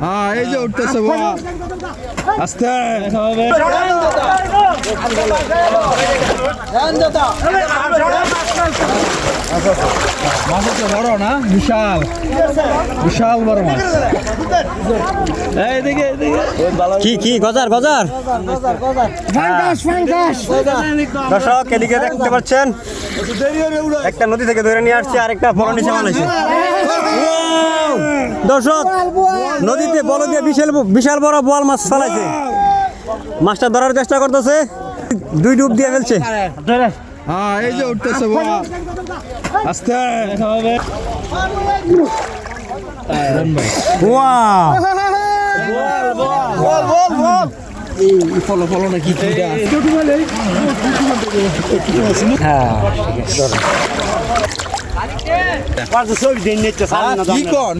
হ্যাঁ এই যে উঠতেছে আস্তে মাছ তো বড় না, বিশাল বিশাল বড় মাছ। এইদিকে কি কি গজার গজার দর্শক এদিকে দেখতে পাচ্ছেন একটা নদী থেকে ধরে নিয়ে আসছে, আরেকটা বড় নিচে বানাইছে। দর্শক নদীতে বল দিয়ে বিশাল বিশাল বড় বোয়াল মাছ ফেলাইছে, মাছটা ধরার চেষ্টা করতেছে, দুই ডুব দিয়ে ফেলছে। হ্যাঁ এই যে উঠতেছে আস্তে ফলো ফলো নাকি কি কোন